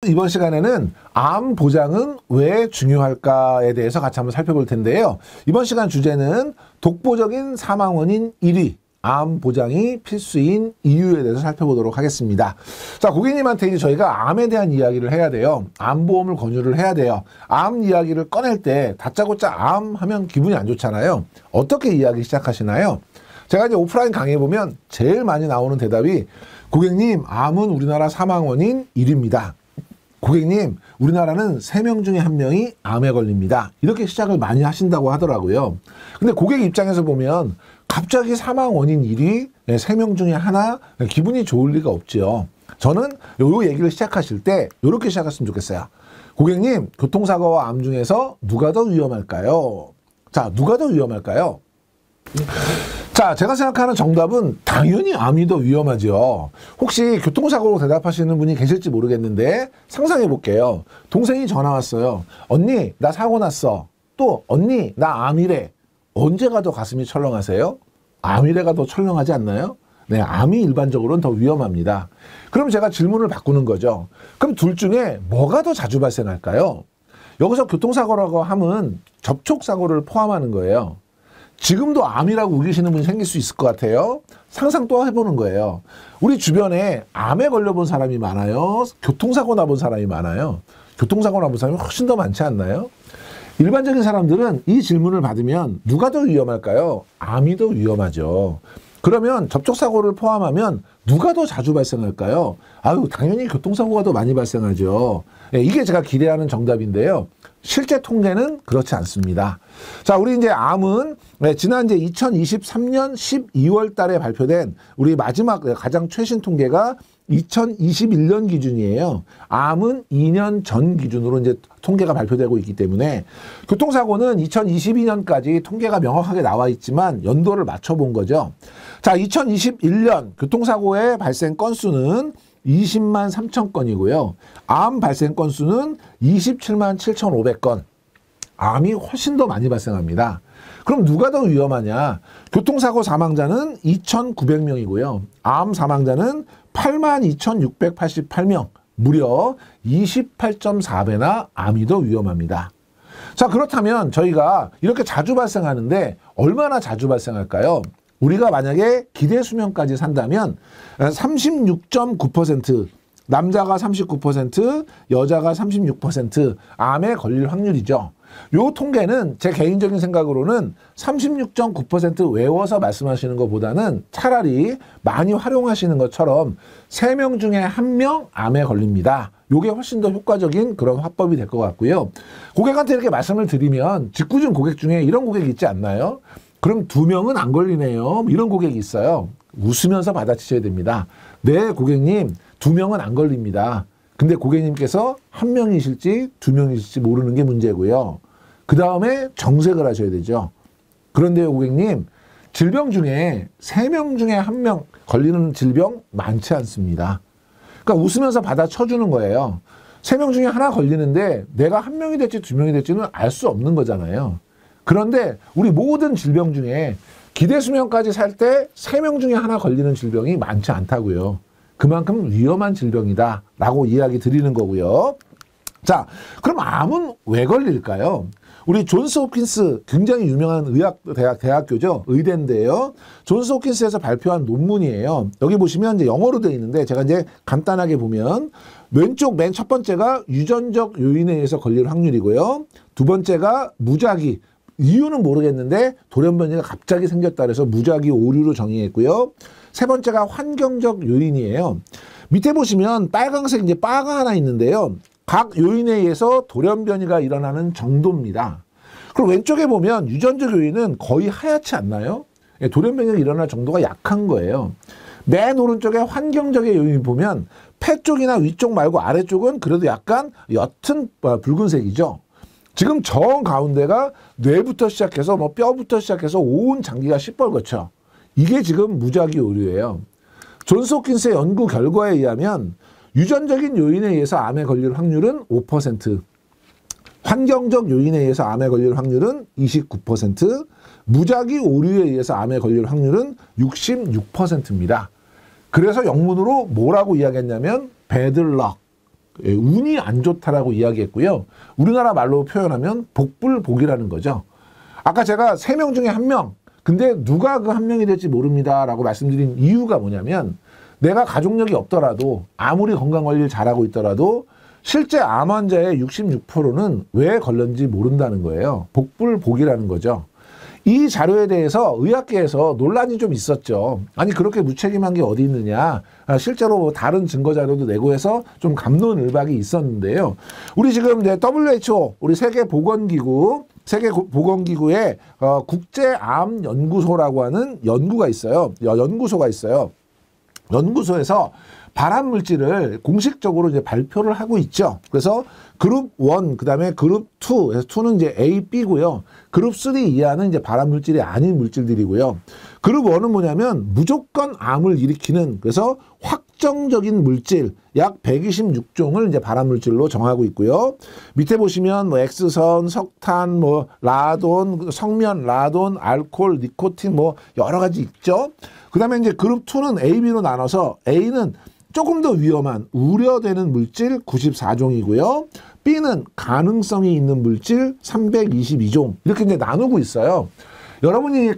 이번 시간에는 암 보장은 왜 중요할까에 대해서 같이 한번 살펴볼 텐데요. 이번 시간 주제는 독보적인 사망 원인 1위, 암 보장이 필수인 이유에 대해서 살펴보도록 하겠습니다. 자, 고객님한테 이제 저희가 암에 대한 이야기를 해야 돼요. 암보험을 권유를 해야 돼요. 암 이야기를 꺼낼 때 다짜고짜 암 하면 기분이 안 좋잖아요. 어떻게 이야기 시작하시나요? 제가 이제 오프라인 강의에 보면 제일 많이 나오는 대답이 고객님, 암은 우리나라 사망 원인 1위입니다. 고객님, 우리나라는 3명 중에 1명이 암에 걸립니다. 이렇게 시작을 많이 하신다고 하더라고요. 근데 고객 입장에서 보면 갑자기 사망 원인 1위, 3명 중에 하나, 기분이 좋을 리가 없죠. 저는 요 얘기를 시작하실 때 이렇게 시작했으면 좋겠어요. 고객님, 교통사고와 암 중에서 누가 더 위험할까요? 자, 누가 더 위험할까요? 자, 제가 생각하는 정답은 당연히 암이 더 위험하죠. 혹시 교통사고로 대답하시는 분이 계실지 모르겠는데 상상해 볼게요. 동생이 전화 왔어요. 언니, 나 사고 났어. 또 언니, 나 암이래. 언제가 더 가슴이 철렁하세요? 암이래가 더 철렁하지 않나요? 네, 암이 일반적으로는 더 위험합니다. 그럼 제가 질문을 바꾸는 거죠. 그럼 둘 중에 뭐가 더 자주 발생할까요? 여기서 교통사고라고 하면 접촉사고를 포함하는 거예요. 지금도 암이라고 우기시는 분이 생길 수 있을 것 같아요. 상상 또 해보는 거예요. 우리 주변에 암에 걸려본 사람이 많아요? 교통사고 나본 사람이 많아요? 교통사고 나본 사람이 훨씬 더 많지 않나요? 일반적인 사람들은 이 질문을 받으면 누가 더 위험할까요? 암이 더 위험하죠. 그러면 접촉사고를 포함하면 누가 더 자주 발생할까요? 아유, 당연히 교통사고가 더 많이 발생하죠. 네, 이게 제가 기대하는 정답인데요. 실제 통계는 그렇지 않습니다. 자, 우리 이제 암은 지난 이제 2023년 12월 달에 발표된 우리 마지막 가장 최신 통계가 2021년 기준이에요. 암은 2년 전 기준으로 이제 통계가 발표되고 있기 때문에 교통사고는 2022년까지 통계가 명확하게 나와 있지만 연도를 맞춰본 거죠. 자, 2021년 교통사고의 발생 건수는 20만 3천 건이고요. 암 발생 건수는 27만 7,500건. 암이 훨씬 더 많이 발생합니다. 그럼 누가 더 위험하냐? 교통사고 사망자는 2,900명이고요. 암 사망자는 82,688명. 무려 28.4배나 암이 더 위험합니다. 자, 그렇다면 저희가 이렇게 자주 발생하는데 얼마나 자주 발생할까요? 우리가 만약에 기대 수명까지 산다면 36.9%, 남자가 39%, 여자가 36% 암에 걸릴 확률이죠. 요 통계는 제 개인적인 생각으로는 36.9% 외워서 말씀하시는 것보다는 차라리 많이 활용하시는 것처럼 3명 중에 1명 암에 걸립니다. 요게 훨씬 더 효과적인 그런 화법이 될 것 같고요. 고객한테 이렇게 말씀을 드리면 직구준 고객 중에 이런 고객이 있지 않나요? 그럼 2명은 안 걸리네요. 이런 고객이 있어요. 웃으면서 받아치셔야 됩니다. 네, 고객님, 2명은 안 걸립니다. 근데 고객님께서 1명이실지 2명이실지 모르는 게 문제고요. 그 다음에 정색을 하셔야 되죠. 그런데요, 고객님, 질병 중에 3명 중에 1명 걸리는 질병 많지 않습니다. 그러니까 웃으면서 받아쳐주는 거예요. 3명 중에 하나 걸리는데 내가 1명이 될지 2명이 될지는 알 수 없는 거잖아요. 그런데 우리 모든 질병 중에 기대 수명까지 살 때 3명 중에 하나 걸리는 질병이 많지 않다고요. 그만큼 위험한 질병이다 라고 이야기 드리는 거고요. 자, 그럼 암은 왜 걸릴까요? 우리 존스 홉킨스 굉장히 유명한 대학교죠. 의대인데요. 존스 홉킨스에서 발표한 논문이에요. 여기 보시면 이제 영어로 되어 있는데 제가 이제 간단하게 보면 왼쪽 맨 첫 번째가 유전적 요인에 의해서 걸릴 확률이고요. 두 번째가 무작위. 이유는 모르겠는데 돌연변이가 갑자기 생겼다 그래서 무작위 오류로 정의했고요. 세 번째가 환경적 요인이에요. 밑에 보시면 빨강색 이제 바가 하나 있는데요. 각 요인에 의해서 돌연변이가 일어나는 정도입니다. 그리고 왼쪽에 보면 유전적 요인은 거의 하얗지 않나요? 돌연변이가 일어날 정도가 약한 거예요. 맨 오른쪽에 환경적인 요인 보면 폐 쪽이나 위쪽 말고 아래쪽은 그래도 약간 옅은 붉은색이죠. 지금 정 가운데가 뇌부터 시작해서 뭐 뼈부터 시작해서 온 장기가 시뻘겋죠. 이게 지금 무작위 오류예요. 존스 홉킨스의 연구 결과에 의하면 유전적인 요인에 의해서 암에 걸릴 확률은 5%, 환경적 요인에 의해서 암에 걸릴 확률은 29%, 무작위 오류에 의해서 암에 걸릴 확률은 66%입니다. 그래서 영문으로 뭐라고 이야기했냐면 bad luck, 운이 안 좋다라고 이야기했고요. 우리나라 말로 표현하면 복불복이라는 거죠. 아까 제가 3명 중에 1명, 근데 누가 그 1명이 될지 모릅니다라고 말씀드린 이유가 뭐냐면 내가 가족력이 없더라도 아무리 건강관리를 잘하고 있더라도 실제 암 환자의 66%는 왜 걸렸는지 모른다는 거예요. 복불복이라는 거죠. 이 자료에 대해서 의학계에서 논란이 좀 있었죠. 아니 그렇게 무책임한 게 어디 있느냐. 실제로 다른 증거 자료도 내고 해서 좀 갑론을박이 있었는데요. 우리 지금 WHO, 우리 세계보건기구의 국제암연구소라고 하는 연구소가 있어요. 연구소에서 발암 물질을 공식적으로 이제 발표를 하고 있죠. 그래서 그룹 1, 그다음에 그룹 2, 그래서 2는 이제 A, B고요. 그룹 3 이하는 이제 발암 물질이 아닌 물질들이고요. 그룹 1은 뭐냐면 무조건 암을 일으키는, 그래서 확정적인 물질 약 126종을 이제 발암 물질로 정하고 있고요. 밑에 보시면 뭐 X선, 석탄, 뭐 라돈, 성면, 라돈, 알코올, 니코틴 뭐 여러 가지 있죠. 그다음에 이제 그룹 2는 A, B로 나눠서 A는 조금 더 위험한 우려되는 물질 94종이고요. B는 가능성이 있는 물질 322종. 이렇게 이제 나누고 있어요. 여러분이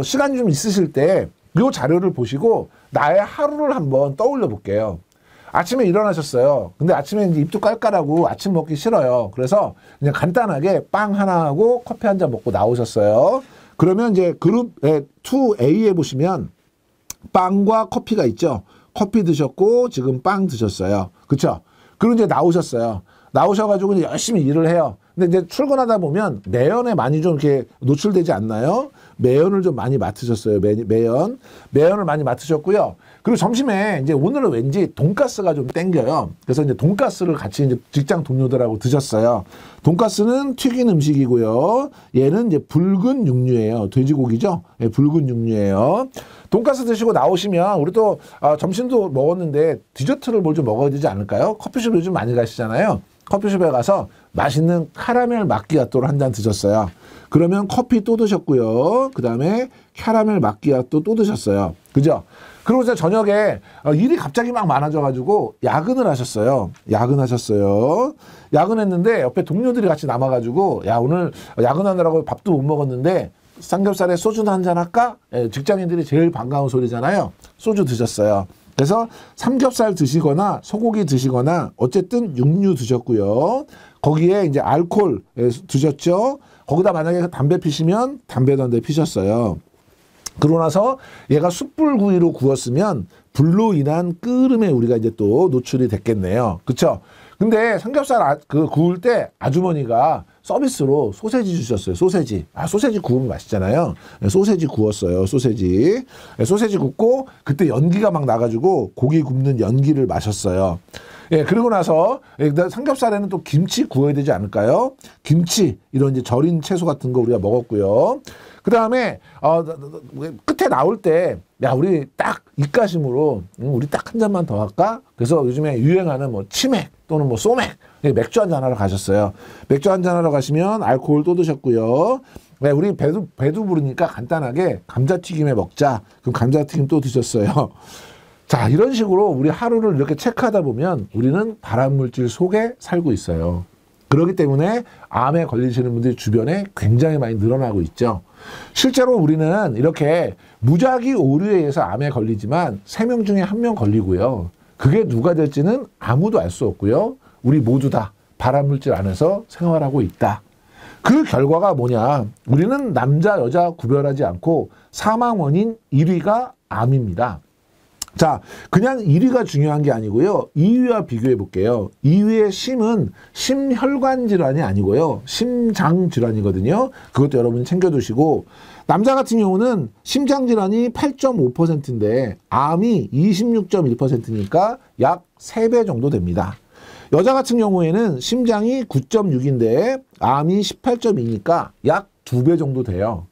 시간이 좀 있으실 때 이 자료를 보시고 나의 하루를 한번 떠올려 볼게요. 아침에 일어나셨어요. 근데 아침에 이제 입도 깔깔하고 아침 먹기 싫어요. 그래서 그냥 간단하게 빵 하나 하고 커피 한 잔 먹고 나오셨어요. 그러면 이제 그룹 2A에 보시면 빵과 커피가 있죠. 커피 드셨고 지금 빵 드셨어요. 그렇죠? 그리고 이제 나오셨어요. 나오셔가지고 이제 열심히 일을 해요. 근데 이제 출근하다 보면 매연에 많이 좀 이렇게 노출되지 않나요? 매연을 좀 많이 맡으셨어요. 매연을 많이 맡으셨고요. 그리고 점심에 이제 오늘은 왠지 돈가스가 좀 땡겨요. 그래서 이제 돈가스를 같이 이제 직장 동료들하고 드셨어요. 돈가스는 튀긴 음식이고요. 얘는 이제 붉은 육류예요. 돼지고기죠? 네, 붉은 육류예요. 돈가스 드시고 나오시면 우리 또 점심도 먹었는데 디저트를 뭘 좀 먹어야 되지 않을까요? 커피숍 요즘 많이 가시잖아요. 커피숍에 가서 맛있는 카라멜 마끼아또를 한 잔 드셨어요. 그러면 커피 또 드셨고요. 그 다음에 카라멜 마끼아또 또 드셨어요. 그죠? 그리고 이제 저녁에 일이 갑자기 막 많아져가지고 야근을 하셨어요. 야근했는데 옆에 동료들이 같이 남아가지고 야 오늘 야근하느라고 밥도 못 먹었는데 삼겹살에 소주 한잔 할까? 직장인들이 제일 반가운 소리잖아요. 소주 드셨어요. 그래서 삼겹살 드시거나 소고기 드시거나 어쨌든 육류 드셨고요. 거기에 이제 알코올 드셨죠. 거기다 만약에 담배 피시면 담배도 한 대 피셨어요. 그러고 나서 얘가 숯불구이로 구웠으면 불로 인한 끓음에 우리가 이제 또 노출이 됐겠네요. 그쵸? 근데 삼겹살 구울 때 아주머니가 서비스로 소세지 주셨어요. 소세지 구우면 맛있잖아요. 소세지 구웠어요. 소세지 굽고 그때 연기가 막 나가지고 고기 굽는 연기를 마셨어요. 예, 그리고 나서 삼겹살에는 또 김치 구워야 되지 않을까요? 김치 이런 이제 절인 채소 같은 거 우리가 먹었고요. 그 다음에 끝에 나올 때 야 우리 딱 입가심으로 우리 딱 한 잔만 더 할까? 그래서 요즘에 유행하는 뭐 치맥 또는 뭐 소맥 맥주 한잔 하러 가셨어요. 맥주 한잔 하러 가시면 알코올 또 드셨고요. 네, 우리 배도 부르니까 간단하게 감자튀김에 먹자. 그럼 감자튀김 또 드셨어요. 자, 이런 식으로 우리 하루를 이렇게 체크하다 보면 우리는 발암물질 속에 살고 있어요. 그렇기 때문에 암에 걸리시는 분들이 주변에 굉장히 많이 늘어나고 있죠. 실제로 우리는 이렇게 무작위 오류에 의해서 암에 걸리지만 3명 중에 1명 걸리고요. 그게 누가 될지는 아무도 알 수 없고요. 우리 모두 다 발암물질 안에서 생활하고 있다. 그 결과가 뭐냐? 우리는 남자, 여자 구별하지 않고 사망 원인 1위가 암입니다. 자, 그냥 1위가 중요한 게 아니고요. 2위와 비교해 볼게요. 2위의 심은 심혈관 질환이 아니고요. 심장 질환이거든요. 그것도 여러분 챙겨두시고, 남자 같은 경우는 심장 질환이 8.5%인데 암이 26.1%니까 약 3배 정도 됩니다. 여자 같은 경우에는 심장이 9.6인데 암이 18.2니까 약 2배 정도 돼요.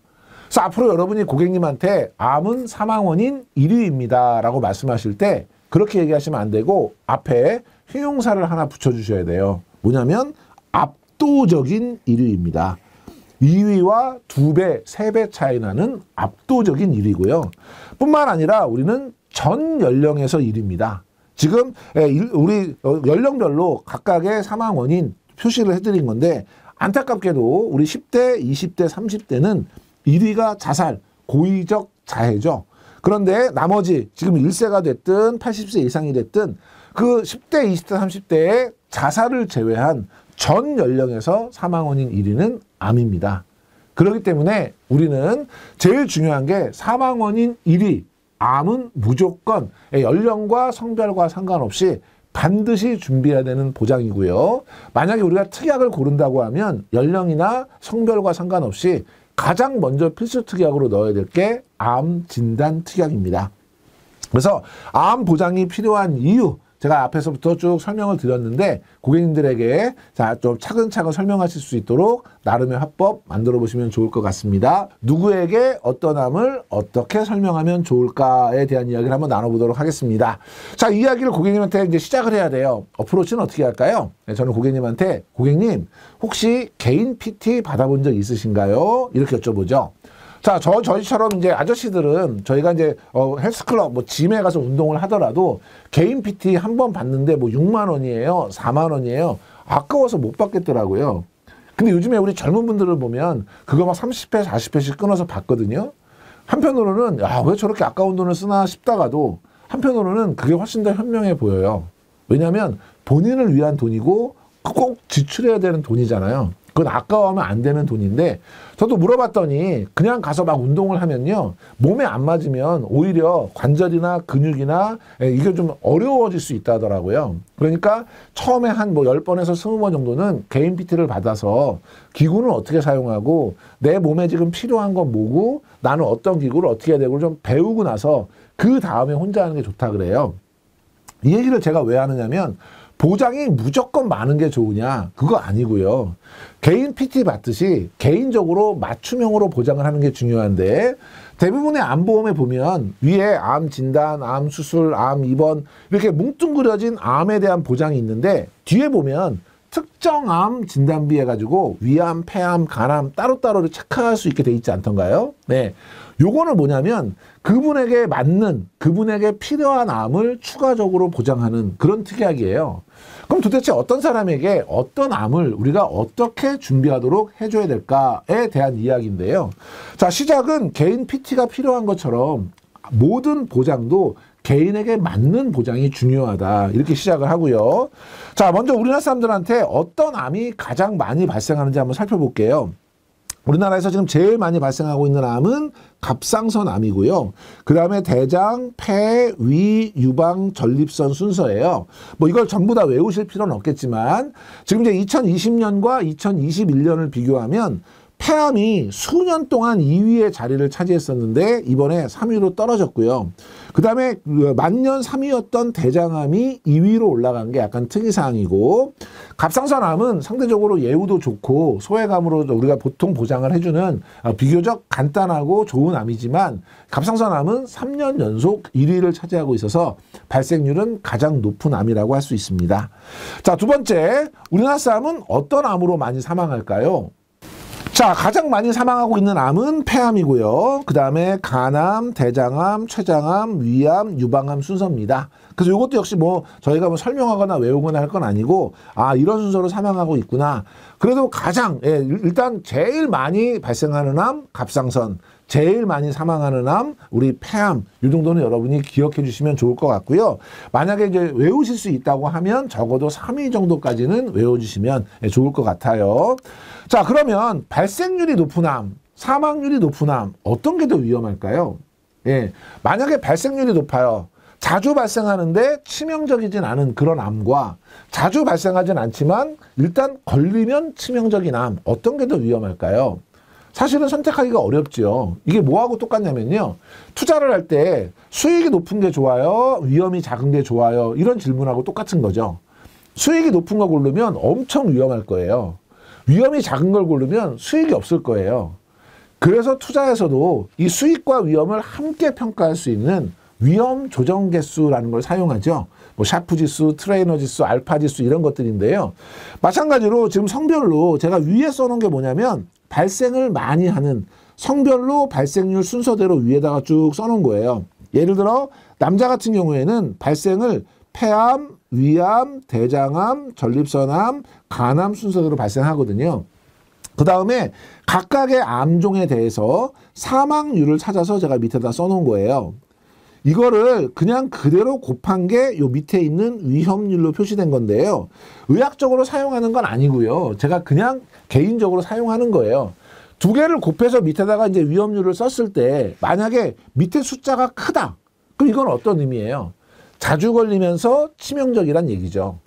그래서 앞으로 여러분이 고객님한테 암은 사망 원인 1위입니다 라고 말씀하실 때 그렇게 얘기하시면 안 되고 앞에 형용사를 하나 붙여주셔야 돼요. 뭐냐면 압도적인 1위입니다. 2위와 2배, 3배 차이 나는 압도적인 1위고요. 뿐만 아니라 우리는 전 연령에서 1위입니다. 지금 우리 연령별로 각각의 사망 원인 표시를 해드린 건데 안타깝게도 우리 10대, 20대, 30대는 1위가 자살, 고의적 자해죠. 그런데 나머지 지금 1세가 됐든 80세 이상이 됐든 그 10대, 20대, 30대의 자살을 제외한 전 연령에서 사망 원인 1위는 암입니다. 그렇기 때문에 우리는 제일 중요한 게 사망 원인 1위, 암은 무조건 연령과 성별과 상관없이 반드시 준비해야 되는 보장이고요. 만약에 우리가 특약을 고른다고 하면 연령이나 성별과 상관없이 가장 먼저 필수 특약으로 넣어야 될 게 암 진단 특약입니다. 그래서 암 보장이 필요한 이유, 제가 앞에서부터 쭉 설명을 드렸는데 고객님들에게 좀 차근차근 설명하실 수 있도록 나름의 화법 만들어 보시면 좋을 것 같습니다. 누구에게 어떤 암을 어떻게 설명하면 좋을까에 대한 이야기를 한번 나눠보도록 하겠습니다. 자, 이야기를 고객님한테 이제 시작을 해야 돼요. 어프로치는 어떻게 할까요? 네, 저는 고객님한테 고객님 혹시 개인 PT 받아본 적 있으신가요? 이렇게 여쭤보죠. 자, 저희처럼 이제 아저씨들은 저희가 이제 헬스클럽 뭐 짐에 가서 운동을 하더라도 개인 PT 한 번 받는데 뭐 6만 원이에요, 4만 원이에요. 아까워서 못 받겠더라고요. 근데 요즘에 우리 젊은 분들을 보면 그거 막 30회, 40회씩 끊어서 받거든요. 한편으로는 야, 왜 저렇게 아까운 돈을 쓰나 싶다가도 한편으로는 그게 훨씬 더 현명해 보여요. 왜냐하면 본인을 위한 돈이고 꼭 지출해야 되는 돈이잖아요. 그건 아까워하면 안 되는 돈인데 저도 물어봤더니 그냥 가서 막 운동을 하면요. 몸에 안 맞으면 오히려 관절이나 근육이나 이게 좀 어려워질 수 있다 하더라고요. 그러니까 처음에 한 뭐 10번에서 20번 정도는 개인 PT를 받아서 기구는 어떻게 사용하고 내 몸에 지금 필요한 건 뭐고 나는 어떤 기구를 어떻게 해야 되고 좀 배우고 나서 그 다음에 혼자 하는 게 좋다 그래요. 이 얘기를 제가 왜 하느냐면 보장이 무조건 많은 게 좋으냐? 그거 아니고요. 개인 PT 받듯이 개인적으로 맞춤형으로 보장을 하는 게 중요한데 대부분의 암보험에 보면 위에 암 진단, 암 수술, 암 입원 이렇게 뭉뚱그려진 암에 대한 보장이 있는데 뒤에 보면 특정 암 진단비 해가지고 위암, 폐암, 간암 따로따로 체크할 수 있게 돼 있지 않던가요? 네. 요거는 뭐냐면 그분에게 맞는, 그분에게 필요한 암을 추가적으로 보장하는 그런 특약이에요. 그럼 도대체 어떤 사람에게 어떤 암을 우리가 어떻게 준비하도록 해줘야 될까에 대한 이야기인데요. 자, 시작은 개인 PT가 필요한 것처럼 모든 보장도 개인에게 맞는 보장이 중요하다. 이렇게 시작을 하고요. 자, 먼저 우리나라 사람들한테 어떤 암이 가장 많이 발생하는지 한번 살펴볼게요. 우리나라에서 지금 제일 많이 발생하고 있는 암은 갑상선 암이고요. 그 다음에 대장, 폐, 위, 유방, 전립선 순서예요. 뭐 이걸 전부 다 외우실 필요는 없겠지만 지금 이제 2020년과 2021년을 비교하면 폐암이 수년 동안 2위의 자리를 차지했었는데 이번에 3위로 떨어졌고요. 그 다음에 만년 3위였던 대장암이 2위로 올라간 게 약간 특이사항이고 갑상선암은 상대적으로 예후도 좋고 소외감으로 우리가 보통 보장을 해주는 비교적 간단하고 좋은 암이지만 갑상선암은 3년 연속 1위를 차지하고 있어서 발생률은 가장 높은 암이라고 할 수 있습니다. 자, 두 번째, 우리나라 사람은 어떤 암으로 많이 사망할까요? 자, 가장 많이 사망하고 있는 암은 폐암이고요. 그 다음에 간암, 대장암, 췌장암, 위암, 유방암 순서입니다. 그래서 이것도 역시 뭐 저희가 뭐 설명하거나 외우거나 할 건 아니고 아, 이런 순서로 사망하고 있구나. 그래도 가장 일단 제일 많이 발생하는 암 갑상선, 제일 많이 사망하는 암 우리 폐암, 이 정도는 여러분이 기억해 주시면 좋을 것 같고요. 만약에 이제 외우실 수 있다고 하면 적어도 3위 정도까지는 외워주시면 좋을 것 같아요. 자, 그러면 발생률이 높은 암, 사망률이 높은 암 어떤 게 더 위험할까요? 예, 만약에 발생률이 높아요. 자주 발생하는데 치명적이진 않은 그런 암과 자주 발생하진 않지만 일단 걸리면 치명적인 암 어떤 게 더 위험할까요? 사실은 선택하기가 어렵죠. 이게 뭐하고 똑같냐면요. 투자를 할 때 수익이 높은 게 좋아요? 위험이 작은 게 좋아요? 이런 질문하고 똑같은 거죠. 수익이 높은 거 고르면 엄청 위험할 거예요. 위험이 작은 걸 고르면 수익이 없을 거예요. 그래서 투자에서도 이 수익과 위험을 함께 평가할 수 있는 위험 조정 개수라는 걸 사용하죠. 뭐 샤프 지수, 트레이너 지수, 알파 지수 이런 것들인데요. 마찬가지로 지금 성별로 제가 위에 써놓은 게 뭐냐면 발생을 많이 하는 성별로 발생률 순서대로 위에다가 쭉 써놓은 거예요. 예를 들어 남자 같은 경우에는 발생을 폐암, 위암, 대장암, 전립선암, 간암 순서대로 발생하거든요. 그 다음에 각각의 암종에 대해서 사망률을 찾아서 제가 밑에다 써놓은 거예요. 이거를 그냥 그대로 곱한 게 요 밑에 있는 위험률로 표시된 건데요. 의학적으로 사용하는 건 아니고요. 제가 그냥 개인적으로 사용하는 거예요. 두 개를 곱해서 밑에다가 이제 위험률을 썼을 때 만약에 밑에 숫자가 크다. 그럼 이건 어떤 의미예요? 자주 걸리면서 치명적이란 얘기죠.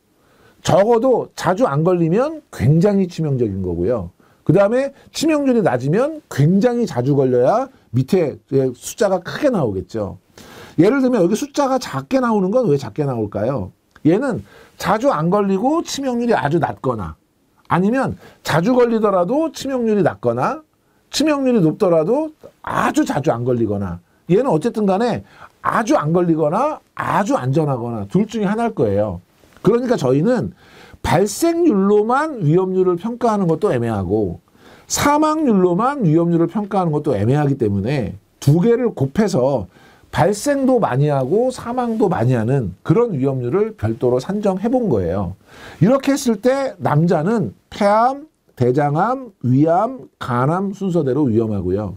적어도 자주 안 걸리면 굉장히 치명적인 거고요. 그 다음에 치명률이 낮으면 굉장히 자주 걸려야 밑에 숫자가 크게 나오겠죠. 예를 들면 여기 숫자가 작게 나오는 건 왜 작게 나올까요? 얘는 자주 안 걸리고 치명률이 아주 낮거나 아니면 자주 걸리더라도 치명률이 낮거나 치명률이 높더라도 아주 자주 안 걸리거나 얘는 어쨌든 간에 아주 안 걸리거나 아주 안전하거나 둘 중에 하나일 거예요. 그러니까 저희는 발생률로만 위험률을 평가하는 것도 애매하고 사망률로만 위험률을 평가하는 것도 애매하기 때문에 두 개를 곱해서 발생도 많이 하고 사망도 많이 하는 그런 위험률을 별도로 산정해 본 거예요. 이렇게 했을 때 남자는 폐암, 대장암, 위암, 간암 순서대로 위험하고요.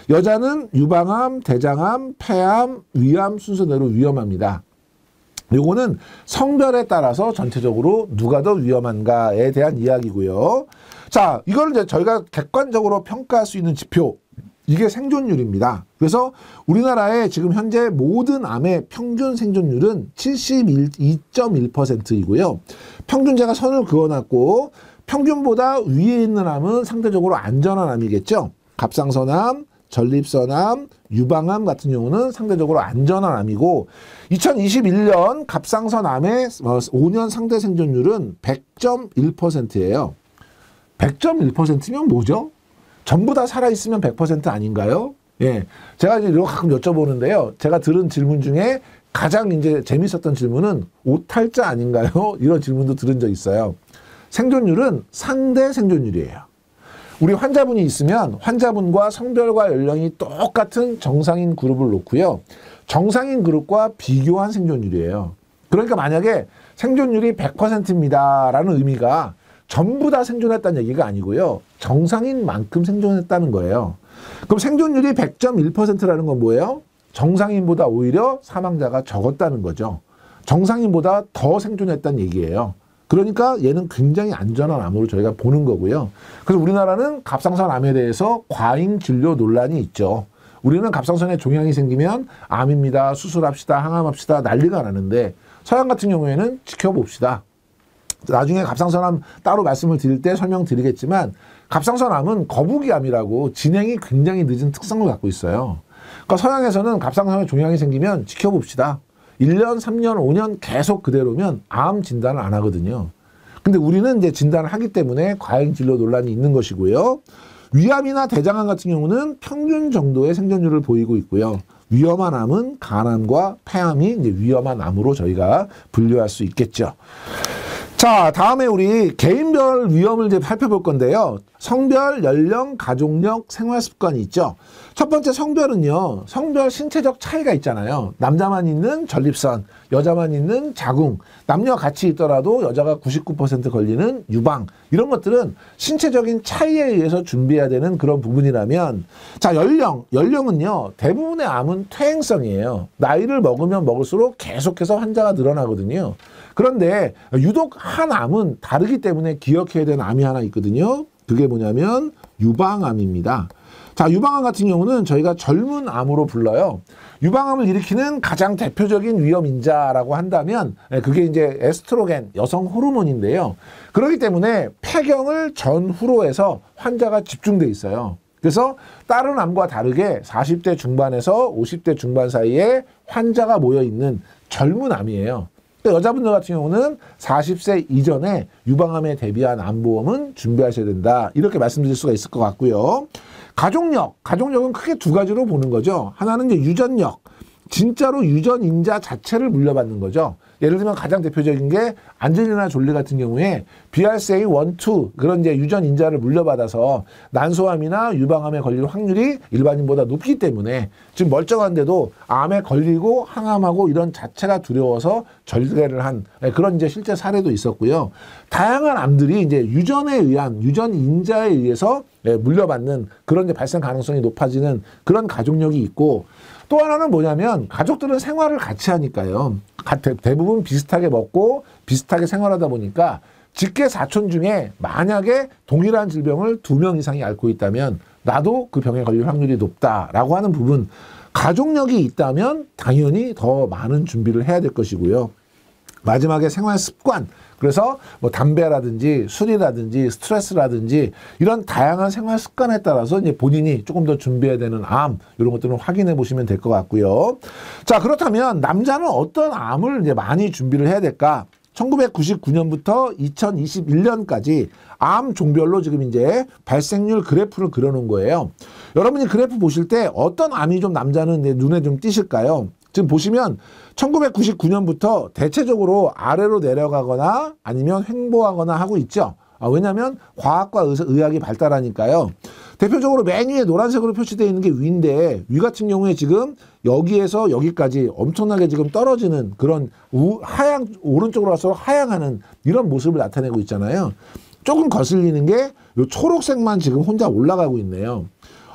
여자는 유방암, 대장암, 폐암, 위암 순서대로 위험합니다. 요거는 성별에 따라서 전체적으로 누가 더 위험한가에 대한 이야기고요. 자, 이걸 이제 저희가 객관적으로 평가할 수 있는 지표, 이게 생존율입니다. 그래서 우리나라의 지금 현재 모든 암의 평균 생존율은 72.1%이고요. 평균 제가 선을 그어놨고 평균보다 위에 있는 암은 상대적으로 안전한 암이겠죠. 갑상선암, 전립선암, 유방암 같은 경우는 상대적으로 안전한 암이고 2021년 갑상선암의 5년 상대 생존율은 100.1%예요. 100.1%면 뭐죠? 전부 다 살아있으면 100% 아닌가요? 예. 제가 이제 이거 가끔 여쭤보는데요. 제가 들은 질문 중에 가장 이제 재밌었던 질문은 오탈자 아닌가요? 이런 질문도 들은 적 있어요. 생존율은 상대 생존율이에요. 우리 환자분이 있으면 환자분과 성별과 연령이 똑같은 정상인 그룹을 놓고요. 정상인 그룹과 비교한 생존율이에요. 그러니까 만약에 생존율이 100%입니다라는 의미가 전부 다 생존했다는 얘기가 아니고요. 정상인만큼 생존했다는 거예요. 그럼 생존율이 100.1%라는 건 뭐예요? 정상인보다 오히려 사망자가 적었다는 거죠. 정상인보다 더 생존했다는 얘기예요. 그러니까 얘는 굉장히 안전한 암으로 저희가 보는 거고요. 그래서 우리나라는 갑상선 암에 대해서 과잉 진료 논란이 있죠. 우리는 갑상선에 종양이 생기면 암입니다. 수술합시다. 항암합시다. 난리가 나는데 서양 같은 경우에는 지켜봅시다. 나중에 갑상선암 따로 말씀을 드릴 때 설명드리겠지만 갑상선암은 거북이암이라고 진행이 굉장히 늦은 특성을 갖고 있어요. 그러니까 서양에서는 갑상선에 종양이 생기면 지켜봅시다. 1년, 3년, 5년 계속 그대로면 암 진단을 안 하거든요. 근데 우리는 이제 진단을 하기 때문에 과잉 진료 논란이 있는 것이고요. 위암이나 대장암 같은 경우는 평균 정도의 생존율을 보이고 있고요. 위험한 암은 간암과 폐암이 이제 위험한 암으로 저희가 분류할 수 있겠죠. 자, 다음에 우리 개인별 위험을 이제 살펴볼 건데요. 성별, 연령, 가족력, 생활습관이 있죠. 첫 번째 성별은요. 성별 신체적 차이가 있잖아요. 남자만 있는 전립선, 여자만 있는 자궁, 남녀 같이 있더라도 여자가 99% 걸리는 유방, 이런 것들은 신체적인 차이에 의해서 준비해야 되는 그런 부분이라면, 자, 연령은요. 대부분의 암은 퇴행성이에요. 나이를 먹으면 먹을수록 계속해서 환자가 늘어나거든요. 그런데 유독 한 암은 다르기 때문에 기억해야 되는 암이 하나 있거든요. 그게 뭐냐면 유방암입니다. 자, 유방암 같은 경우는 저희가 젊은 암으로 불러요. 유방암을 일으키는 가장 대표적인 위험인자라고 한다면 그게 이제 에스트로겐, 여성 호르몬인데요. 그렇기 때문에 폐경을 전후로 해서 환자가 집중돼 있어요. 그래서 다른 암과 다르게 40대 중반에서 50대 중반 사이에 환자가 모여있는 젊은 암이에요. 여자분들 같은 경우는 40세 이전에 유방암에 대비한 암보험은 준비하셔야 된다. 이렇게 말씀드릴 수가 있을 것 같고요. 가족력은 크게 두 가지로 보는 거죠. 하나는 이제 유전력, 진짜로 유전인자 자체를 물려받는 거죠. 예를 들면 가장 대표적인 게 안젤리나 졸리 같은 경우에 BRCA1, 2 그런 이제 유전 인자를 물려받아서 난소암이나 유방암에 걸릴 확률이 일반인보다 높기 때문에 지금 멀쩡한데도 암에 걸리고 항암하고 이런 자체가 두려워서 절개를 한 그런 이제 실제 사례도 있었고요. 다양한 암들이 이제 유전에 의한 유전 인자에 의해서 물려받는 그런 이제 발생 가능성이 높아지는 그런 가족력이 있고, 또 하나는 뭐냐면 가족들은 생활을 같이 하니까요. 대부분 비슷하게 먹고 비슷하게 생활하다 보니까 직계 사촌 중에 만약에 동일한 질병을 2명 이상이 앓고 있다면 나도 그 병에 걸릴 확률이 높다라고 하는 부분, 가족력이 있다면 당연히 더 많은 준비를 해야 될 것이고요. 마지막에 생활 습관, 그래서 뭐 담배라든지 술이라든지 스트레스라든지 이런 다양한 생활 습관에 따라서 이제 본인이 조금 더 준비해야 되는 암, 이런 것들은 확인해 보시면 될 것 같고요. 자, 그렇다면 남자는 어떤 암을 이제 많이 준비를 해야 될까? 1999년부터 2021년까지 암 종별로 지금 이제 발생률 그래프를 그려놓은 거예요. 여러분이 그래프 보실 때 어떤 암이 좀 남자는 눈에 좀 띄실까요? 지금 보시면 1999년부터 대체적으로 아래로 내려가거나 아니면 횡보하거나 하고 있죠. 왜냐하면 과학과 의학이 발달하니까요. 대표적으로 맨 위에 노란색으로 표시되어 있는 게 위인데, 위 같은 경우에 지금 여기에서 여기까지 엄청나게 지금 떨어지는 그런 오른쪽으로 갈수록 하향하는 이런 모습을 나타내고 있잖아요. 조금 거슬리는 게 이 초록색만 지금 혼자 올라가고 있네요.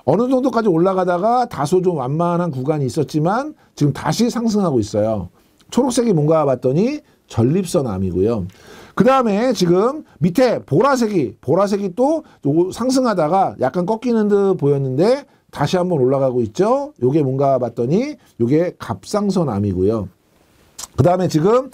어느 정도까지 올라가다가 다소 좀 완만한 구간이 있었지만 지금 다시 상승하고 있어요. 초록색이 뭔가 봤더니 전립선 암이고요. 그 다음에 지금 밑에 보라색이 또 상승하다가 약간 꺾이는 듯 보였는데 다시 한번 올라가고 있죠. 요게 뭔가 봤더니 요게 갑상선 암이고요. 그 다음에 지금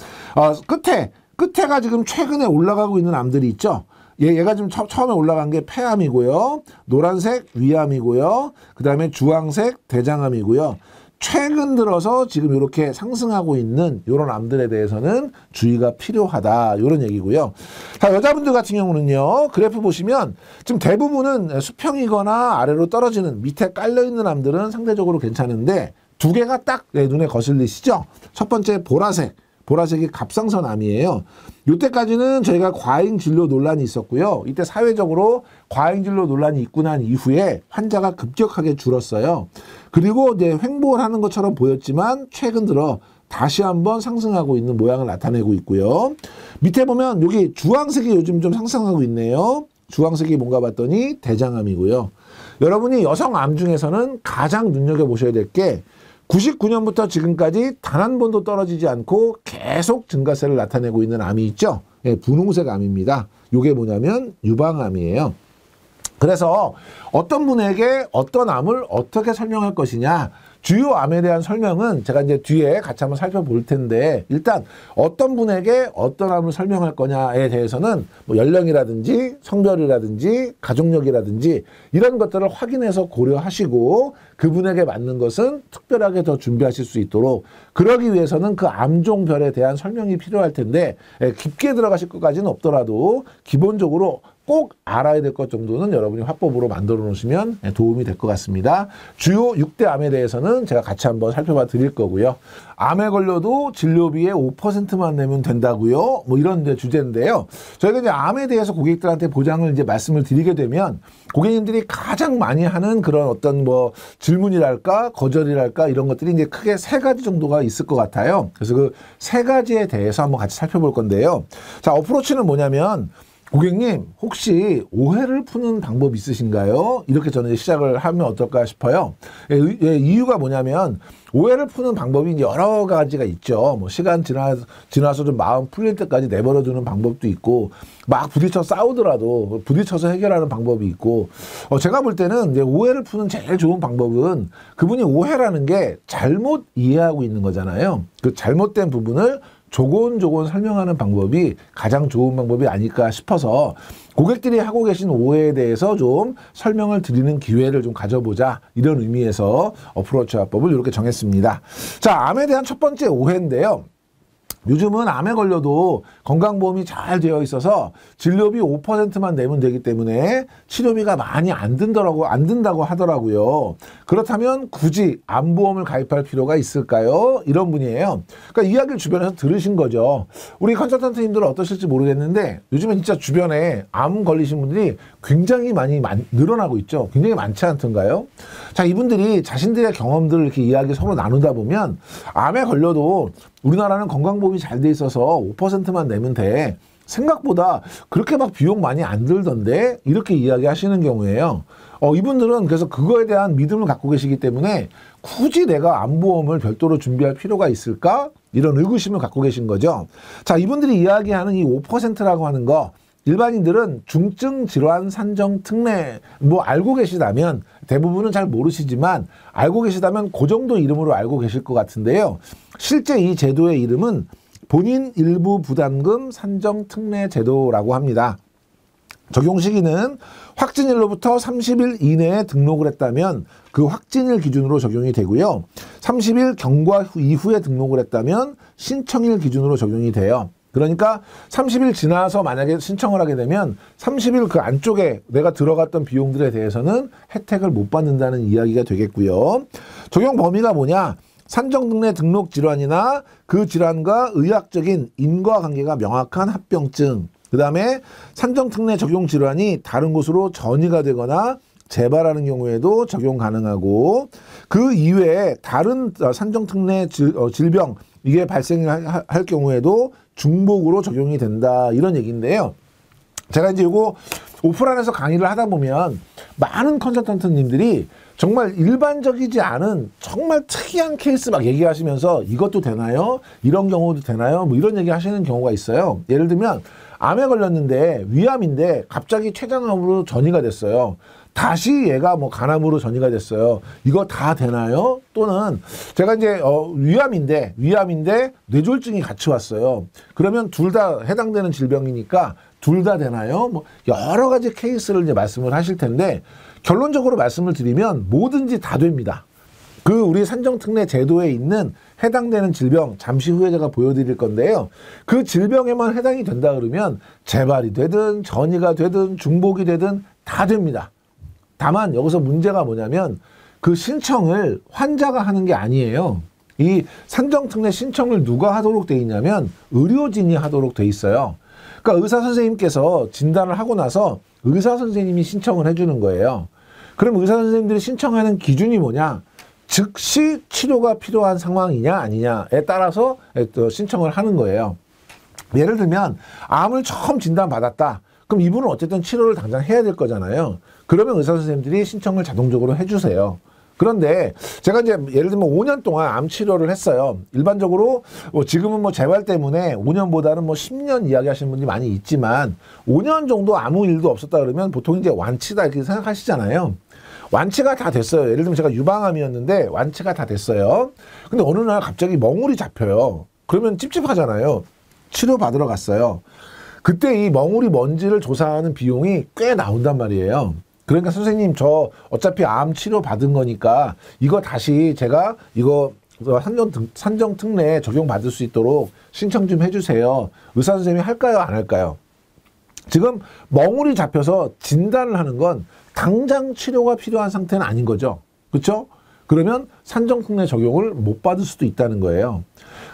끝에가 지금 최근에 올라가고 있는 암들이 있죠. 얘가 지금 처음에 올라간 게 폐암이고요. 노란색 위암이고요. 그 다음에 주황색 대장암이고요. 최근 들어서 지금 이렇게 상승하고 있는 이런 암들에 대해서는 주의가 필요하다, 이런 얘기고요. 자, 여자분들 같은 경우는요, 그래프 보시면 지금 대부분은 수평이거나 아래로 떨어지는 밑에 깔려있는 암들은 상대적으로 괜찮은데 두 개가 딱 눈에 거슬리시죠? 첫 번째 보라색이 갑상선 암이에요. 이때까지는 저희가 과잉 진료 논란이 있었고요. 이때 사회적으로 과잉 진료 논란이 있고 난 이후에 환자가 급격하게 줄었어요. 그리고 이제 횡보를 하는 것처럼 보였지만 최근 들어 다시 한번 상승하고 있는 모양을 나타내고 있고요. 밑에 보면 여기 주황색이 요즘 좀 상승하고 있네요. 주황색이 뭔가 봤더니 대장암이고요. 여러분이 여성 암 중에서는 가장 눈여겨보셔야 될 게 99년부터 지금까지 단 한 번도 떨어지지 않고 계속 증가세를 나타내고 있는 암이 있죠. 분홍색 암입니다. 이게 뭐냐면 유방암이에요. 그래서 어떤 분에게 어떤 암을 어떻게 설명할 것이냐, 주요 암에 대한 설명은 제가 이제 뒤에 같이 한번 살펴볼 텐데, 일단 어떤 분에게 어떤 암을 설명할 거냐에 대해서는 뭐 연령이라든지 성별이라든지 가족력이라든지 이런 것들을 확인해서 고려하시고 그분에게 맞는 것은 특별하게 더 준비하실 수 있도록, 그러기 위해서는 그 암종별에 대한 설명이 필요할 텐데 깊게 들어가실 것까지는 없더라도 기본적으로 꼭 알아야 될 것 정도는 여러분이 화법으로 만들어 놓으시면 도움이 될 것 같습니다. 주요 6대 암에 대해서는 제가 같이 한번 살펴봐 드릴 거고요. 암에 걸려도 진료비의 5%만 내면 된다고요? 뭐 이런 주제인데요. 저희가 이제 암에 대해서 고객들한테 보장을 이제 말씀을 드리게 되면 고객님들이 가장 많이 하는 그런 어떤 뭐 질문이랄까 거절이랄까 이런 것들이 이제 크게 3가지 정도가 있을 것 같아요. 그래서 그 3가지에 대해서 한번 같이 살펴볼 건데요. 자, 어프로치는 뭐냐면, 고객님 혹시 오해를 푸는 방법 있으신가요? 이렇게 저는 시작을 하면 어떨까 싶어요. 이유가 뭐냐면 오해를 푸는 방법이 이제 여러 가지가 있죠. 뭐 시간 지나서 좀 마음 풀릴 때까지 내버려 두는 방법도 있고, 막 부딪혀 싸우더라도 부딪혀서 해결하는 방법이 있고, 제가 볼 때는 이제 오해를 푸는 제일 좋은 방법은 그분이 오해라는 게 잘못 이해하고 있는 거잖아요. 그 잘못된 부분을 조곤조곤 설명하는 방법이 가장 좋은 방법이 아닐까 싶어서 고객들이 하고 계신 오해에 대해서 좀 설명을 드리는 기회를 좀 가져보자, 이런 의미에서 어프로치 화법을 이렇게 정했습니다. 자, 암에 대한 첫 번째 오해인데요. 요즘은 암에 걸려도 건강보험이 잘 되어 있어서 진료비 5%만 내면 되기 때문에 치료비가 많이 안 든다고 하더라고요. 그렇다면 굳이 암보험을 가입할 필요가 있을까요? 이런 분이에요. 그러니까 이야기를 주변에서 들으신 거죠. 우리 컨설턴트님들은 어떠실지 모르겠는데 요즘에 진짜 주변에 암 걸리신 분들이 굉장히 많이 늘어나고 있죠. 굉장히 많지 않던가요? 자, 이분들이 자신들의 경험들을 이렇게 이야기 서로 나누다 보면 암에 걸려도 우리나라는 건강보험이 잘 돼 있어서 5%만 내면 돼. 생각보다 그렇게 막 비용 많이 안 들던데 이렇게 이야기하시는 경우에요. 이분들은 그래서 그거에 대한 믿음을 갖고 계시기 때문에 굳이 내가 암보험을 별도로 준비할 필요가 있을까? 이런 의구심을 갖고 계신 거죠. 자, 이분들이 이야기하는 이 5%라고 하는 거 일반인들은 중증 질환 산정 특례 뭐 알고 계시다면 대부분은 잘 모르시지만 알고 계시다면 그 정도 이름으로 알고 계실 것 같은데요. 실제 이 제도의 이름은 본인 일부 부담금 산정 특례 제도라고 합니다. 적용 시기는 확진일로부터 30일 이내에 등록을 했다면 그 확진일 기준으로 적용이 되고요. 30일 경과 이후에 등록을 했다면 신청일 기준으로 적용이 돼요. 그러니까 30일 지나서 만약에 신청을 하게 되면 30일 그 안쪽에 내가 들어갔던 비용들에 대해서는 혜택을 못 받는다는 이야기가 되겠고요. 적용 범위가 뭐냐? 산정특례 등록 질환이나 그 질환과 의학적인 인과관계가 명확한 합병증, 그 다음에 산정특례 적용 질환이 다른 곳으로 전이가 되거나 재발하는 경우에도 적용 가능하고 그 이외에 다른 산정특례 질병 이게 발생할 경우에도 중복으로 적용이 된다 이런 얘기인데요. 제가 이제 이거 오프라인에서 강의를 하다 보면 많은 컨설턴트님들이 정말 일반적이지 않은 정말 특이한 케이스 막 얘기하시면서 이것도 되나요? 이런 경우도 되나요? 뭐 이런 얘기 하시는 경우가 있어요. 예를 들면 암에 걸렸는데 위암인데 갑자기 췌장암으로 전이가 됐어요. 다시 얘가 뭐 간암으로 전이가 됐어요. 이거 다 되나요? 또는 제가 이제 위암인데 뇌졸중이 같이 왔어요. 그러면 둘 다 해당되는 질병이니까 둘 다 되나요? 뭐 여러 가지 케이스를 이제 말씀을 하실 텐데 결론적으로 말씀을 드리면 뭐든지 다 됩니다. 그 우리 산정특례 제도에 있는 해당되는 질병 잠시 후에 제가 보여드릴 건데요. 그 질병에만 해당이 된다 그러면 재발이 되든 전이가 되든 중복이 되든 다 됩니다. 다만 여기서 문제가 뭐냐면 그 신청을 환자가 하는 게 아니에요. 이 산정특례 신청을 누가 하도록 돼 있냐면 의료진이 하도록 돼 있어요. 그러니까 의사 선생님께서 진단을 하고 나서 의사 선생님이 신청을 해주는 거예요. 그럼 의사 선생님들이 신청하는 기준이 뭐냐? 즉시 치료가 필요한 상황이냐 아니냐에 따라서 또 신청을 하는 거예요. 예를 들면 암을 처음 진단받았다. 그럼 이분은 어쨌든 치료를 당장 해야 될 거잖아요. 그러면 의사 선생님들이 신청을 자동적으로 해주세요. 그런데 제가 이제 예를 들면 5년 동안 암 치료를 했어요. 일반적으로 지금은 뭐 재발 때문에 5년보다는 뭐 10년 이야기하시는 분들이 많이 있지만 5년 정도 아무 일도 없었다 그러면 보통 이제 완치다 이렇게 생각하시잖아요. 완치가 다 됐어요. 예를 들면 제가 유방암이었는데 완치가 다 됐어요. 근데 어느 날 갑자기 멍울이 잡혀요. 그러면 찝찝하잖아요. 치료받으러 갔어요. 그때 이 멍울이 뭔지를 조사하는 비용이 꽤 나온단 말이에요. 그러니까 선생님 저 어차피 암 치료 받은 거니까 이거 다시 제가 이거 산정특례 적용받을 수 있도록 신청 좀 해주세요. 의사 선생님이 할까요? 안 할까요? 지금 멍울이 잡혀서 진단을 하는 건 당장 치료가 필요한 상태는 아닌 거죠. 그렇죠? 그러면 산정특례 적용을 못 받을 수도 있다는 거예요.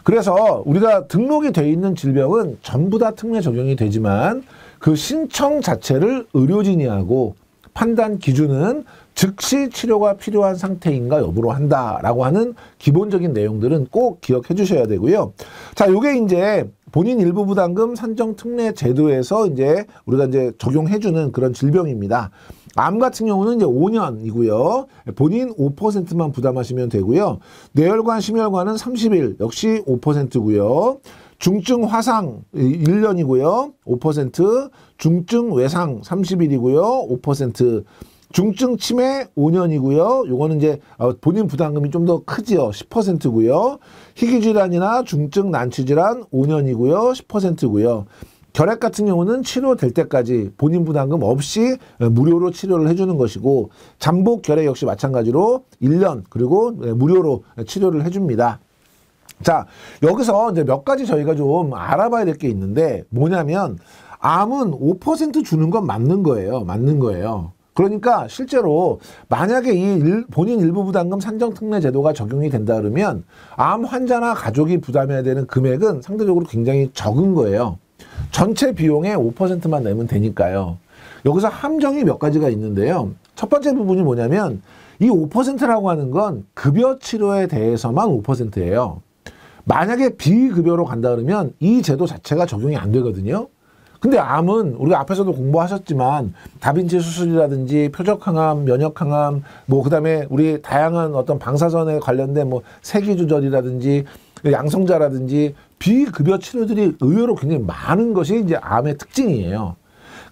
그래서 우리가 등록이 돼 있는 질병은 전부 다 특례 적용이 되지만 그 신청 자체를 의료진이 하고 판단 기준은 즉시 치료가 필요한 상태인가 여부로 한다라고 하는 기본적인 내용들은 꼭 기억해 주셔야 되고요. 자, 요게 이제 본인 일부 부담금 산정 특례 제도에서 이제 우리가 이제 적용해 주는 그런 질병입니다. 암 같은 경우는 이제 5년이고요. 본인 5%만 부담하시면 되고요. 뇌혈관, 심혈관은 30일 역시 5%고요. 중증 화상 1년이고요. 5%, 중증 외상 30일이고요. 5%, 중증 치매 5년이고요. 요거는 이제 본인 부담금이 좀 더 크지요. 10%고요. 희귀질환이나 중증 난치질환 5년이고요. 10%고요. 결핵 같은 경우는 치료될 때까지 본인 부담금 없이 무료로 치료를 해주는 것이고 잠복 결핵 역시 마찬가지로 1년 그리고 무료로 치료를 해줍니다. 자, 여기서 이제 몇 가지 저희가 좀 알아봐야 될 게 있는데 뭐냐면 암은 5% 주는 건 맞는 거예요. 맞는 거예요. 그러니까 실제로 만약에 본인 일부 부담금 산정특례 제도가 적용이 된다 그러면 암 환자나 가족이 부담해야 되는 금액은 상대적으로 굉장히 적은 거예요. 전체 비용의 5%만 내면 되니까요. 여기서 함정이 몇 가지가 있는데요. 첫 번째 부분이 뭐냐면 이 5%라고 하는 건 급여 치료에 대해서만 5%예요. 만약에 비급여로 간다 그러면 이 제도 자체가 적용이 안 되거든요. 근데 암은 우리가 앞에서도 공부하셨지만 다빈치 수술이라든지 표적항암, 면역항암, 뭐 그다음에 우리 다양한 어떤 방사선에 관련된 뭐 세기 조절이라든지 양성자라든지 비급여 치료들이 의외로 굉장히 많은 것이 이제 암의 특징이에요.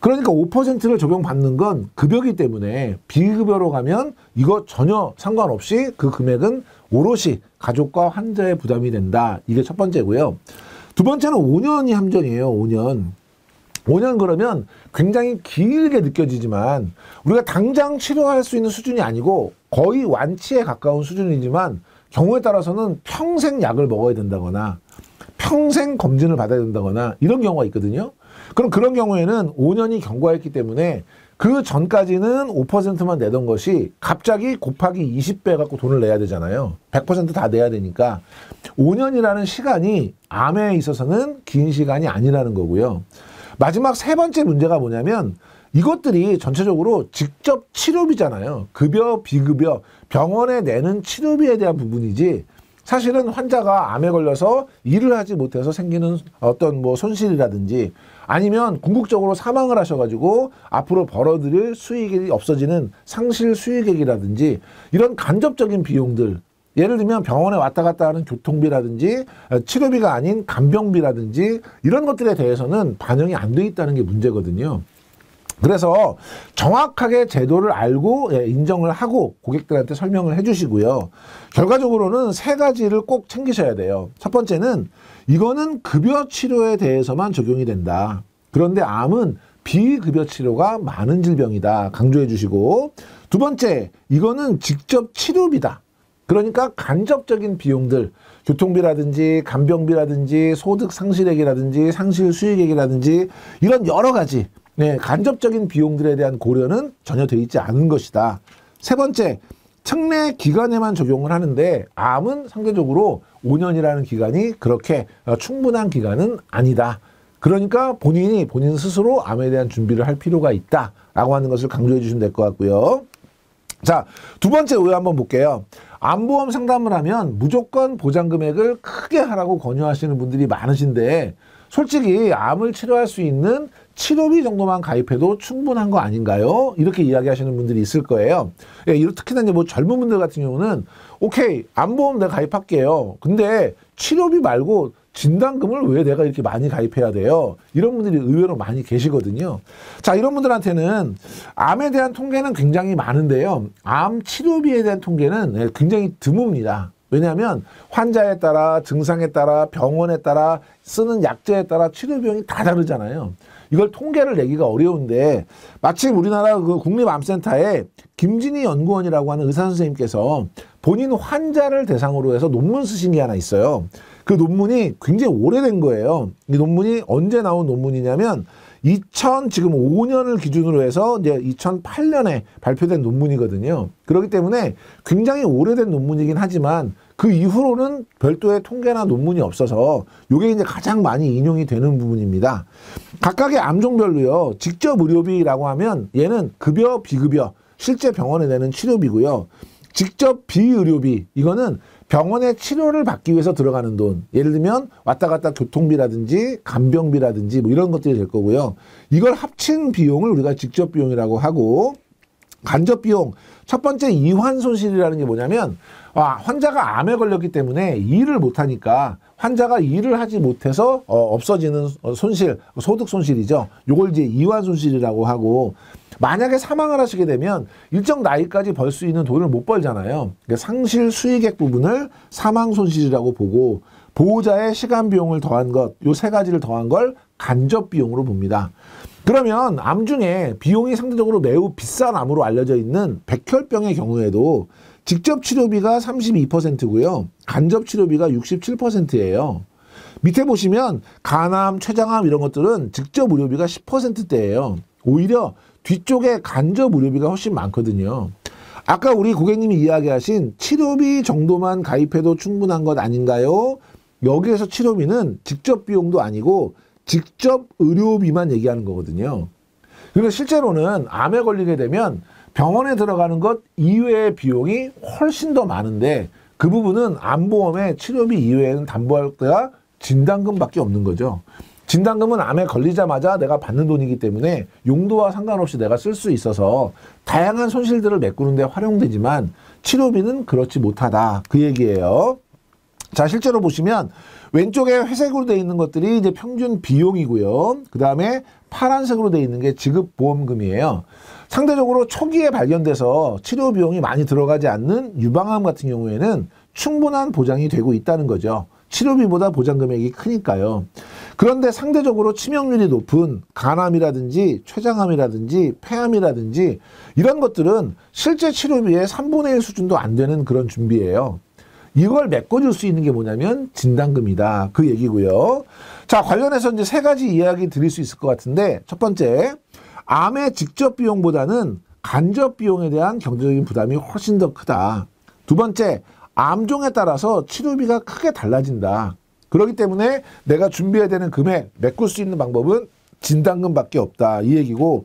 그러니까 5%를 적용받는 건 급여기 때문에 비급여로 가면 이거 전혀 상관없이 그 금액은 오롯이 가족과 환자의 부담이 된다. 이게 첫 번째고요. 두 번째는 5년이 함정이에요. 5년. 5년 그러면 굉장히 길게 느껴지지만 우리가 당장 치료할 수 있는 수준이 아니고 거의 완치에 가까운 수준이지만 경우에 따라서는 평생 약을 먹어야 된다거나 평생 검진을 받아야 된다거나 이런 경우가 있거든요. 그럼 그런 경우에는 5년이 경과했기 때문에 그 전까지는 5%만 내던 것이 갑자기 곱하기 20배 갖고 돈을 내야 되잖아요. 100% 다 내야 되니까 5년이라는 시간이 암에 있어서는 긴 시간이 아니라는 거고요. 마지막 세 번째 문제가 뭐냐면 이것들이 전체적으로 직접 치료비잖아요. 급여, 비급여, 병원에 내는 치료비에 대한 부분이지 사실은 환자가 암에 걸려서 일을 하지 못해서 생기는 어떤 뭐 손실이라든지 아니면 궁극적으로 사망을 하셔가지고 앞으로 벌어들일 수익이 없어지는 상실 수익액이라든지 이런 간접적인 비용들 예를 들면 병원에 왔다 갔다 하는 교통비라든지 치료비가 아닌 간병비라든지 이런 것들에 대해서는 반영이 안 돼 있다는 게 문제거든요. 그래서 정확하게 제도를 알고 인정을 하고 고객들한테 설명을 해주시고요. 결과적으로는 세 가지를 꼭 챙기셔야 돼요. 첫 번째는 이거는 급여 치료에 대해서만 적용이 된다. 그런데 암은 비급여 치료가 많은 질병이다. 강조해 주시고 두 번째, 이거는 직접 치료비다. 그러니까 간접적인 비용들, 교통비라든지 간병비라든지 소득 상실액이라든지 상실 수익액이라든지 이런 여러 가지 간접적인 비용들에 대한 고려는 전혀 돼 있지 않은 것이다. 세 번째, 특례 기간에만 적용을 하는데 암은 상대적으로 5년이라는 기간이 그렇게 충분한 기간은 아니다. 그러니까 본인 스스로 암에 대한 준비를 할 필요가 있다라고 하는 것을 강조해 주시면 될 것 같고요. 자, 두 번째 오해 한번 볼게요. 암보험 상담을 하면 무조건 보장 금액을 크게 하라고 권유하시는 분들이 많으신데 솔직히 암을 치료할 수 있는 치료비 정도만 가입해도 충분한 거 아닌가요? 이렇게 이야기하시는 분들이 있을 거예요. 특히나 이제 뭐 젊은 분들 같은 경우는 오케이, 암보험 내가 가입할게요. 근데 치료비 말고 진단금을 왜 내가 이렇게 많이 가입해야 돼요? 이런 분들이 의외로 많이 계시거든요. 자, 이런 분들한테는 암에 대한 통계는 굉장히 많은데요. 암 치료비에 대한 통계는 굉장히 드뭅니다. 왜냐하면 환자에 따라 증상에 따라 병원에 따라 쓰는 약제에 따라 치료 비용이 다 다르잖아요. 이걸 통계를 내기가 어려운데 마침 우리나라 그 국립암센터에 김진희 연구원이라고 하는 의사 선생님께서 본인 환자를 대상으로 해서 논문 쓰신 게 하나 있어요. 그 논문이 굉장히 오래된 거예요. 이 논문이 언제 나온 논문이냐면 2005년을 기준으로 해서 이제 2008년에 발표된 논문이거든요. 그렇기 때문에 굉장히 오래된 논문이긴 하지만 그 이후로는 별도의 통계나 논문이 없어서 이게 이제 가장 많이 인용이 되는 부분입니다. 각각의 암종별로요. 직접 의료비라고 하면 얘는 급여, 비급여, 실제 병원에 내는 치료비고요. 직접 비의료비, 이거는 병원에 치료를 받기 위해서 들어가는 돈. 예를 들면 왔다 갔다 교통비라든지 간병비라든지 뭐 이런 것들이 될 거고요. 이걸 합친 비용을 우리가 직접 비용이라고 하고 간접 비용. 첫 번째 이환 손실이라는 게 뭐냐면 환자가 암에 걸렸기 때문에 일을 못하니까 환자가 일을 하지 못해서 없어지는 손실, 소득 손실이죠. 요걸 이제 이환 손실이라고 하고 만약에 사망을 하시게 되면 일정 나이까지 벌 수 있는 돈을 못 벌잖아요. 그러니까 상실 수익액 부분을 사망 손실이라고 보고 보호자의 시간 비용을 더한 것, 요 세 가지를 더한 걸 간접 비용으로 봅니다. 그러면 암 중에 비용이 상대적으로 매우 비싼 암으로 알려져 있는 백혈병의 경우에도 직접 치료비가 32%고요. 간접 치료비가 67%예요. 밑에 보시면 간암, 췌장암 이런 것들은 직접 의료비가 10%대예요. 오히려 뒤쪽에 간접 의료비가 훨씬 많거든요. 아까 우리 고객님이 이야기하신 치료비 정도만 가입해도 충분한 것 아닌가요? 여기에서 치료비는 직접 비용도 아니고 직접 의료비만 얘기하는 거거든요. 그리고 실제로는 암에 걸리게 되면 병원에 들어가는 것 이외의 비용이 훨씬 더 많은데 그 부분은 암보험의 치료비 이외에는 담보할 때가 진단금밖에 없는 거죠. 진단금은 암에 걸리자마자 내가 받는 돈이기 때문에 용도와 상관없이 내가 쓸 수 있어서 다양한 손실들을 메꾸는 데 활용되지만 치료비는 그렇지 못하다. 그 얘기예요. 자, 실제로 보시면 왼쪽에 회색으로 되어 있는 것들이 이제 평균 비용이고요. 그 다음에 파란색으로 되어 있는 게 지급보험금이에요. 상대적으로 초기에 발견돼서 치료 비용이 많이 들어가지 않는 유방암 같은 경우에는 충분한 보장이 되고 있다는 거죠. 치료비보다 보장 금액이 크니까요. 그런데 상대적으로 치명률이 높은 간암이라든지 췌장암이라든지 폐암이라든지 이런 것들은 실제 치료비의 3분의 1 수준도 안 되는 그런 준비예요. 이걸 메꿔줄 수 있는 게 뭐냐면 진단금이다. 그 얘기고요. 자, 관련해서 이제 세 가지 이야기 드릴 수 있을 것 같은데 첫 번째, 암의 직접 비용보다는 간접 비용에 대한 경제적인 부담이 훨씬 더 크다. 두 번째, 암종에 따라서 치료비가 크게 달라진다. 그렇기 때문에 내가 준비해야 되는 금액, 메꿀 수 있는 방법은 진단금밖에 없다. 이 얘기고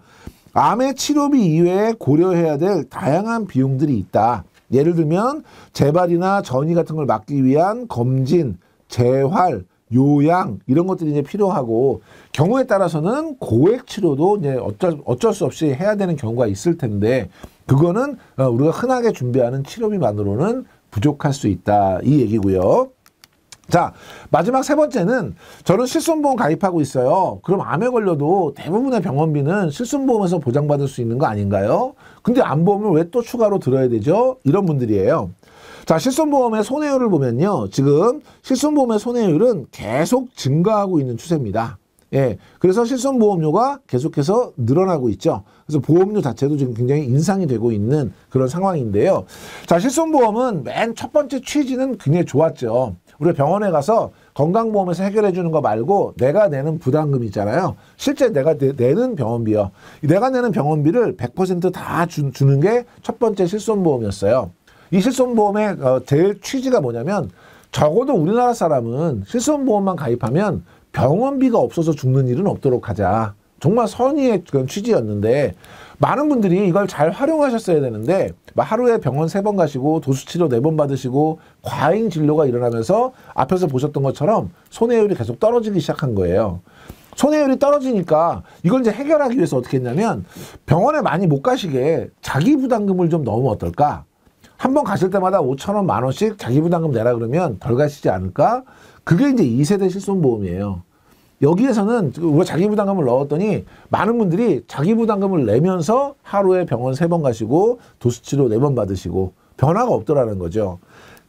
암의 치료비 이외에 고려해야 될 다양한 비용들이 있다. 예를 들면 재발이나 전이 같은 걸 막기 위한 검진, 재활, 요양 이런 것들이 이제 필요하고 경우에 따라서는 고액 치료도 이제 어쩔 수 없이 해야 되는 경우가 있을 텐데 그거는 우리가 흔하게 준비하는 치료비만으로는 부족할 수 있다. 이 얘기고요. 자, 마지막 세 번째는 저는 실손보험 가입하고 있어요. 그럼 암에 걸려도 대부분의 병원비는 실손보험에서 보장받을 수 있는 거 아닌가요? 근데 암보험을 왜 또 추가로 들어야 되죠? 이런 분들이에요. 자, 실손보험의 손해율을 보면요. 지금 실손보험의 손해율은 계속 증가하고 있는 추세입니다. 예, 그래서 실손보험료가 계속해서 늘어나고 있죠. 그래서 보험료 자체도 지금 굉장히 인상이 되고 있는 그런 상황인데요. 자, 실손보험은 맨 첫 번째 취지는 굉장히 좋았죠. 우리가 병원에 가서 건강보험에서 해결해 주는 거 말고 내가 내는 부담금 있잖아요. 실제 내가 내는 병원비요. 내가 내는 병원비를 100% 주는 게 첫 번째 실손보험이었어요. 이 실손보험의 제일 취지가 뭐냐면 적어도 우리나라 사람은 실손보험만 가입하면 병원비가 없어서 죽는 일은 없도록 하자. 정말 선의의 그런 취지였는데 많은 분들이 이걸 잘 활용하셨어야 되는데 하루에 병원 3번 가시고 도수치료 4번 받으시고 과잉 진료가 일어나면서 앞에서 보셨던 것처럼 손해율이 계속 떨어지기 시작한 거예요. 손해율이 떨어지니까 이걸 이제 해결하기 위해서 어떻게 했냐면 병원에 많이 못 가시게 자기 부담금을 좀 넣으면 어떨까? 한 번 가실 때마다 5,000원, 10,000원씩 자기 부담금 내라 그러면 덜 가시지 않을까? 그게 이제 2세대 실손보험이에요. 여기에서는 우리가 자기 부담금을 넣었더니 많은 분들이 자기 부담금을 내면서 하루에 병원 3번 가시고 도수치료 4번 받으시고 변화가 없더라는 거죠.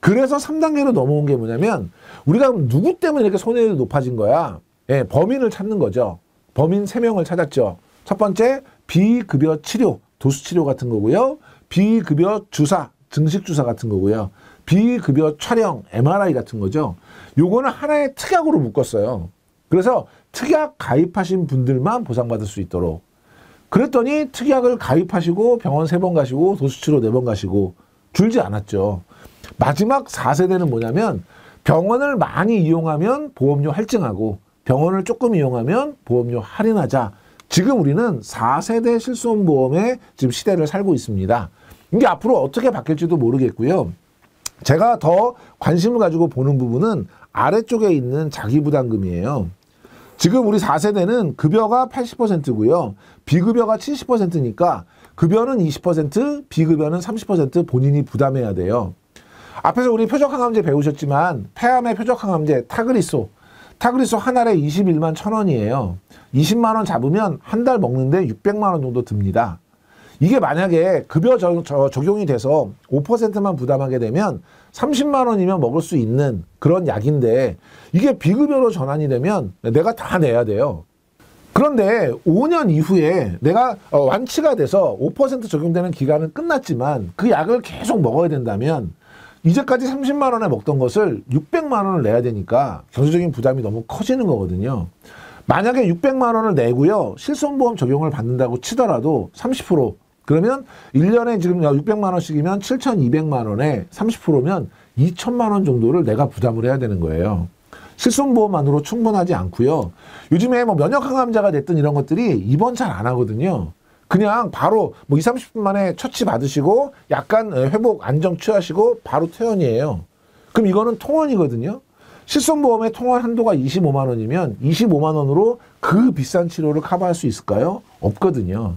그래서 3단계로 넘어온 게 뭐냐면 우리가 누구 때문에 이렇게 손해율이 높아진 거야? 예, 범인을 찾는 거죠. 범인 3명을 찾았죠. 첫 번째, 비급여 치료, 도수치료 같은 거고요. 비급여 주사, 증식주사 같은 거고요. 비급여 촬영, MRI 같은 거죠. 요거는 하나의 특약으로 묶었어요. 그래서 특약 가입하신 분들만 보상받을 수 있도록. 그랬더니 특약을 가입하시고 병원 3번 가시고 도수치료 4번 가시고 줄지 않았죠. 마지막 4세대는 뭐냐면 병원을 많이 이용하면 보험료 할증하고 병원을 조금 이용하면 보험료 할인하자. 지금 우리는 4세대 실손보험의 지금 시대를 살고 있습니다. 이게 앞으로 어떻게 바뀔지도 모르겠고요. 제가 더 관심을 가지고 보는 부분은 아래쪽에 있는 자기부담금이에요. 지금 우리 4세대는 급여가 80%고요. 비급여가 70%니까 급여는 20%, 비급여는 30% 본인이 부담해야 돼요. 앞에서 우리 표적항암제 배우셨지만 폐암의 표적항암제 타그리소 한 알에 21만 1,000원이에요. 20만 원 잡으면 한 달 먹는데 600만 원 정도 듭니다. 이게 만약에 급여 적용이 돼서 5%만 부담하게 되면 30만 원이면 먹을 수 있는 그런 약인데 이게 비급여로 전환이 되면 내가 다 내야 돼요. 그런데 5년 이후에 내가 완치가 돼서 5% 적용되는 기간은 끝났지만 그 약을 계속 먹어야 된다면 이제까지 30만 원에 먹던 것을 600만 원을 내야 되니까 경제적인 부담이 너무 커지는 거거든요. 만약에 600만 원을 내고요. 실손보험 적용을 받는다고 치더라도 30%, 그러면 1년에 지금 600만 원씩이면 7,200만 원에 30%면 2천만 원 정도를 내가 부담을 해야 되는 거예요. 실손보험만으로 충분하지 않고요. 요즘에 뭐 면역항암제가 됐든 이런 것들이 입원 잘 안 하거든요. 그냥 바로 뭐 20, 30분 만에 처치 받으시고 약간 회복 안정 취하시고 바로 퇴원이에요. 그럼 이거는 통원이거든요. 실손보험의 통원 한도가 25만 원이면 25만 원으로 그 비싼 치료를 커버할 수 있을까요? 없거든요.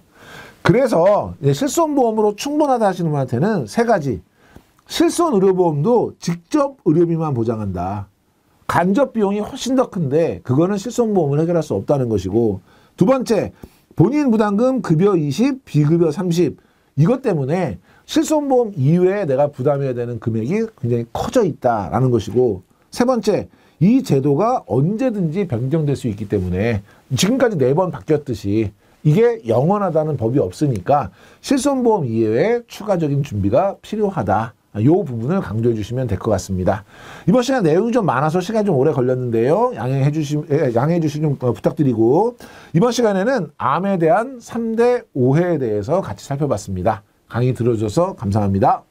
그래서 실손보험으로 충분하다 하시는 분한테는 세 가지. 실손의료보험도 직접 의료비만 보장한다. 간접 비용이 훨씬 더 큰데 그거는 실손보험을 해결할 수 없다는 것이고, 두 번째, 본인 부담금 급여 20, 비급여 30. 이것 때문에 실손보험 이외에 내가 부담해야 되는 금액이 굉장히 커져 있다라는 것이고, 세 번째, 이 제도가 언제든지 변경될 수 있기 때문에 지금까지 4번 바뀌었듯이 이게 영원하다는 법이 없으니까 실손보험 이외에 추가적인 준비가 필요하다. 이 부분을 강조해 주시면 될 것 같습니다. 이번 시간 내용이 좀 많아서 시간이 좀 오래 걸렸는데요. 양해해 주시면 부탁드리고, 이번 시간에는 암에 대한 3대 오해에 대해서 같이 살펴봤습니다. 강의 들어주셔서 감사합니다.